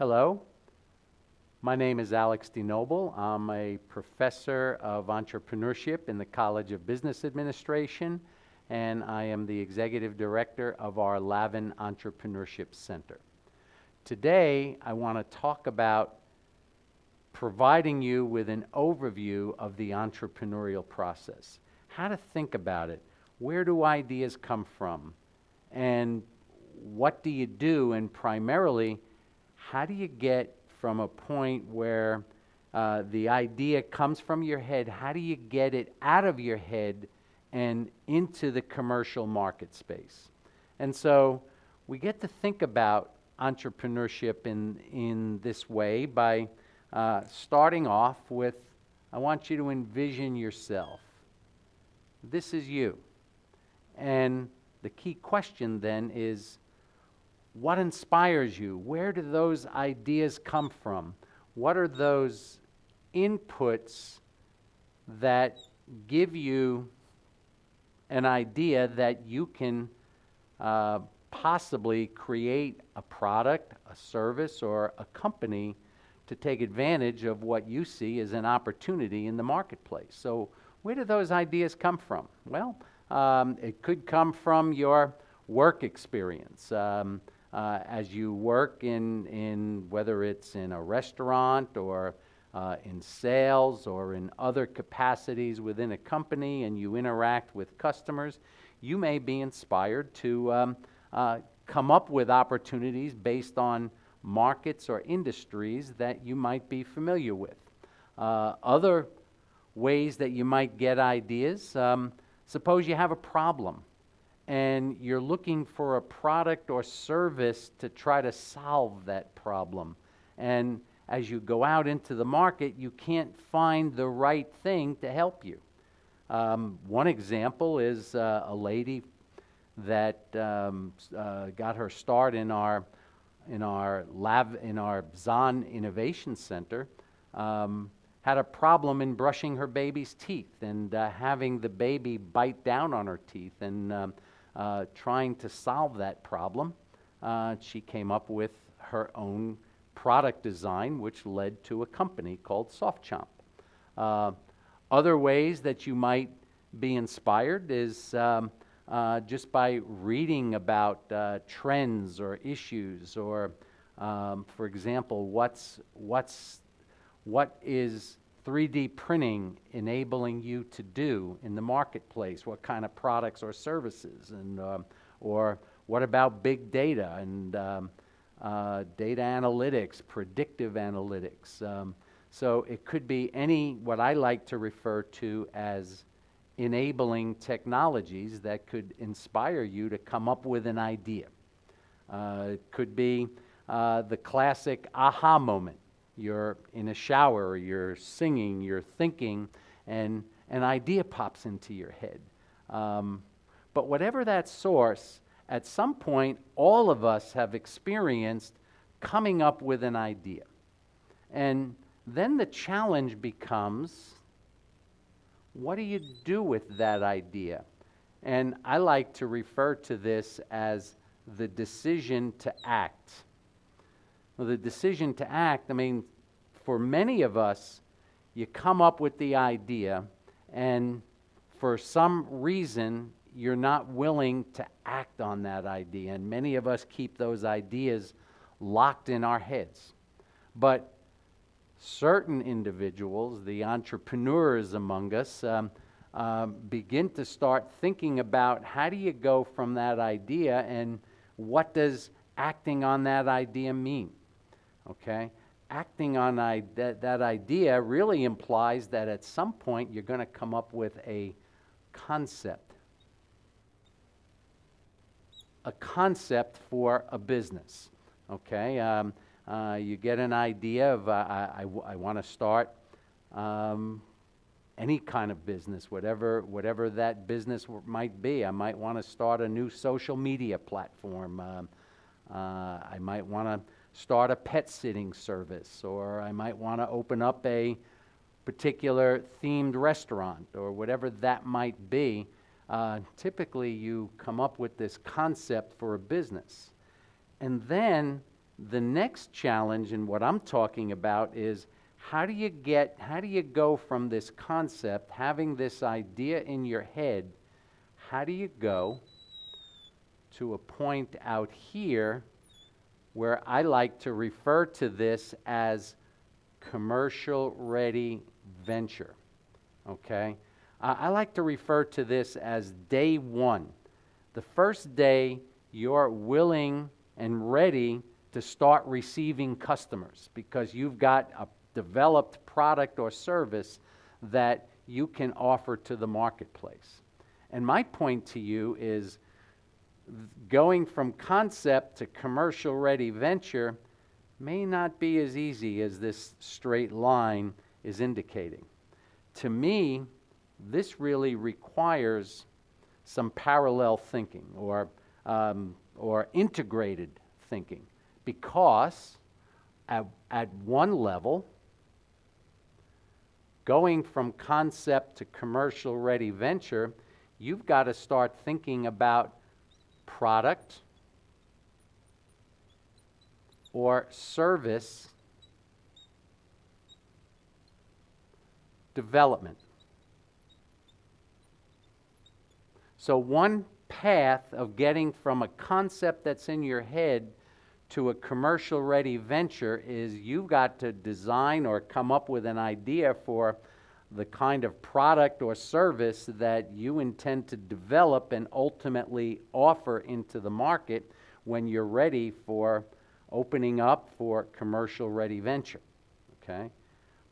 Hello, my name is Alex DeNoble. I'm a professor of entrepreneurship in the College of Business Administration, and I am the executive director of our Lavin Entrepreneurship Center. Today, I want to talk about providing you with an overview of the entrepreneurial process, how to think about it, where do ideas come from, and what do you do, and primarily, how do you get from a point where the idea comes from your head, how do you get it out of your head and into the commercial market space? And so we get to think about entrepreneurship in this way by starting off with, I want you to envision yourself. This is you. And the key question then is, what inspires you? Where do those ideas come from? What are those inputs that give you an idea that you can possibly create a product, a service, or a company to take advantage of what you see as an opportunity in the marketplace? So where do those ideas come from? Well, it could come from your work experience. As you work in whether it's in a restaurant or in sales or in other capacities within a company, and you interact with customers, you may be inspired to come up with opportunities based on markets or industries that you might be familiar with. Other ways that you might get ideas, suppose you have a problem and you're looking for a product or service to try to solve that problem. And as you go out into the market, you can't find the right thing to help you. One example is a lady that got her start in our Zahn Innovation Center, had a problem in brushing her baby's teeth and having the baby bite down on her teeth, and trying to solve that problem, she came up with her own product design, which led to a company called SoftChomp. Other ways that you might be inspired is just by reading about trends or issues, or for example, what is 3D printing enabling you to do in the marketplace? What kind of products or services? And or what about big data and data analytics, predictive analytics? So it could be any, what I like to refer to as enabling technologies that could inspire you to come up with an idea. It could be the classic aha moment. You're in a shower, you're singing, you're thinking, and an idea pops into your head. But whatever that source, at some point, all of us have experienced coming up with an idea. And then the challenge becomes, what do you do with that idea? And I like to refer to this as the decision to act. Well, the decision to act, I mean, for many of us, you come up with the idea, and for some reason, you're not willing to act on that idea. And many of us keep those ideas locked in our heads. But certain individuals, the entrepreneurs among us, begin to start thinking about, how do you go from that idea, and what does acting on that idea mean? Okay? Acting on that idea really implies that at some point you're going to come up with a concept for a business. Okay? You get an idea of, I want to start any kind of business, whatever that business might be. I might want to start a new social media platform. I might want to start a pet sitting service, or I might want to open up a particular themed restaurant, or whatever that might be. Typically you come up with this concept for a business, and then the next challenge and what I'm talking about is how do you go from this concept, having this idea in your head, how do you go to a point out here where I like to refer to this as commercial ready venture, okay? I like to refer to this as day one. The first day you're willing and ready to start receiving customers because you've got a developed product or service that you can offer to the marketplace. And my point to you is going from concept to commercial ready venture may not be as easy as this straight line is indicating. To me, this really requires some parallel thinking or integrated thinking, because at one level, going from concept to commercial ready venture, you've got to start thinking about product or service development. So one path of getting from a concept that's in your head to a commercial ready venture is you've got to design or come up with an idea for the kind of product or service that you intend to develop and ultimately offer into the market when you're ready for opening up for commercial ready venture, okay?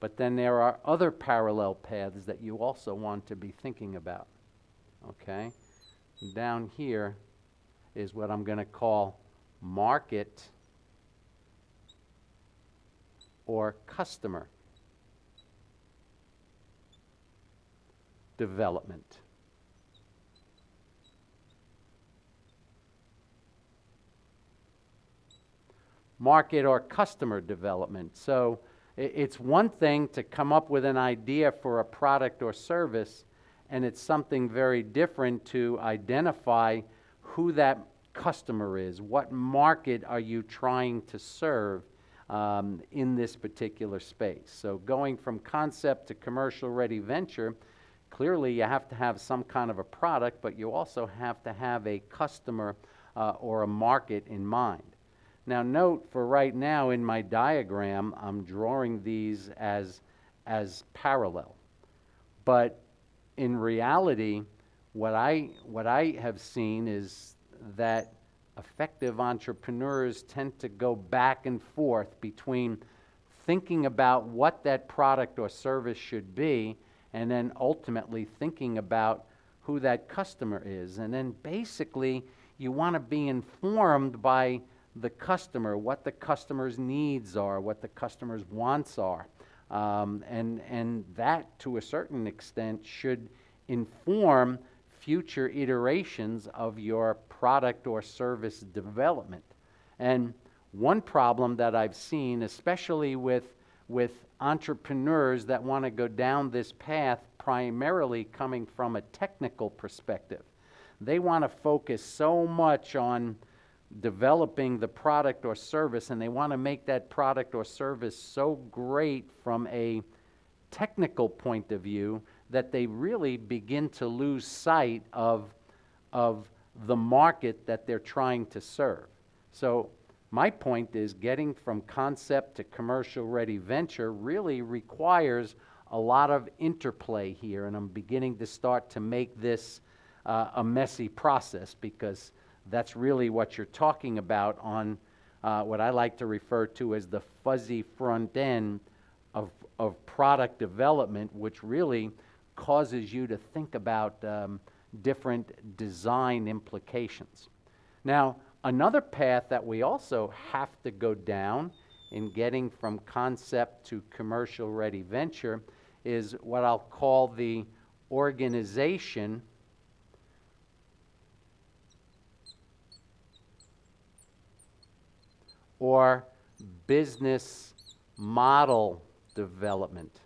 But then there are other parallel paths that you also want to be thinking about, okay? Down here is what I'm going to call market or customer development. Market or customer development. So it's one thing to come up with an idea for a product or service, and it's something very different to identify who that customer is. What market are you trying to serve in this particular space? So going from concept to commercial ready venture, clearly you have to have some kind of a product, but you also have to have a customer or a market in mind. Now note, for right now in my diagram, I'm drawing these as parallel. But in reality, what I have seen is that effective entrepreneurs tend to go back and forth between thinking about what that product or service should be and then ultimately thinking about who that customer is. And then basically you want to be informed by the customer, what the customer's needs are, what the customer's wants are. And that, to a certain extent, should inform future iterations of your product or service development. And one problem that I've seen, especially with entrepreneurs that want to go down this path, primarily coming from a technical perspective, they want to focus so much on developing the product or service, and they want to make that product or service so great from a technical point of view that they really begin to lose sight of the market that they're trying to serve. So my point is, getting from concept to commercial ready venture really requires a lot of interplay here, and I'm beginning to start to make this a messy process, because that's really what you're talking about on what I like to refer to as the fuzzy front end of product development, which really causes you to think about different design implications. Now, another path that we also have to go down in getting from concept to commercial ready venture is what I'll call the organization or business model development.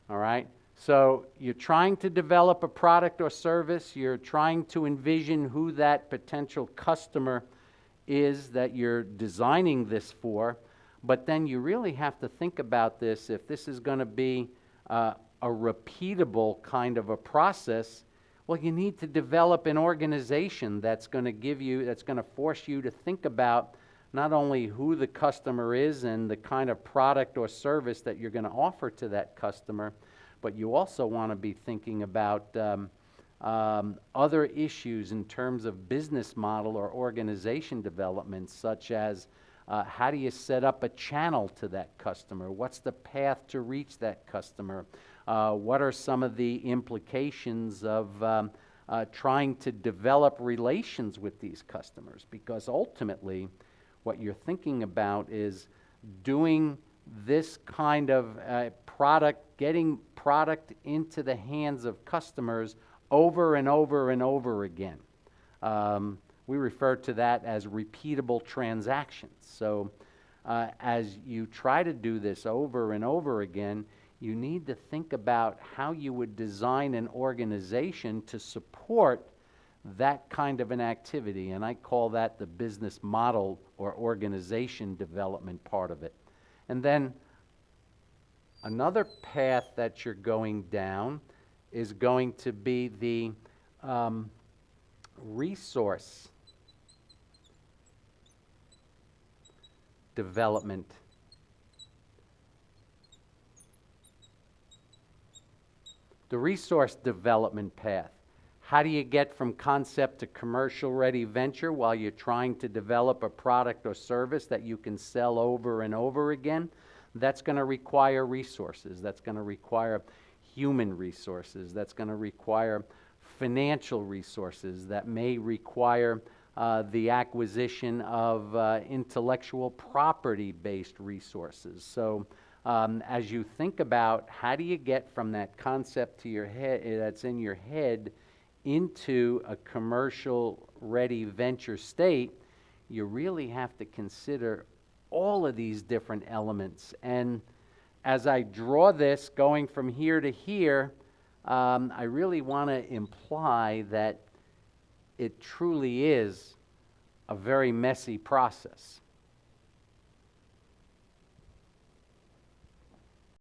All right? So you're trying to develop a product or service, you're trying to envision who that potential customer is that you're designing this for, but then you really have to think about this. If this is going to be a repeatable kind of a process, well, you need to develop an organization that's going to force you to think about not only who the customer is and the kind of product or service that you're going to offer to that customer, but you also want to be thinking about other issues in terms of business model or organization development, such as how do you set up a channel to that customer? What's the path to reach that customer? What are some of the implications of trying to develop relations with these customers? Because ultimately, what you're thinking about is doing this kind of product, getting product into the hands of customers over and over and over again. We refer to that as repeatable transactions. So as you try to do this over and over again, you need to think about how you would design an organization to support that kind of an activity, and I call that the business model or organization development part of it. And then another path that you're going down is going to be the resource development. The resource development path. How do you get from concept to commercial ready venture while you're trying to develop a product or service that you can sell over and over again? That's going to require resources. That's going to require human resources. That's going to require financial resources. That may require the acquisition of intellectual property-based resources. So as you think about how do you get from that concept to your head, that's in your head, into a commercial ready venture state, you really have to consider all of these different elements. And as I draw this going from here to here, I really want to imply that it truly is a very messy process.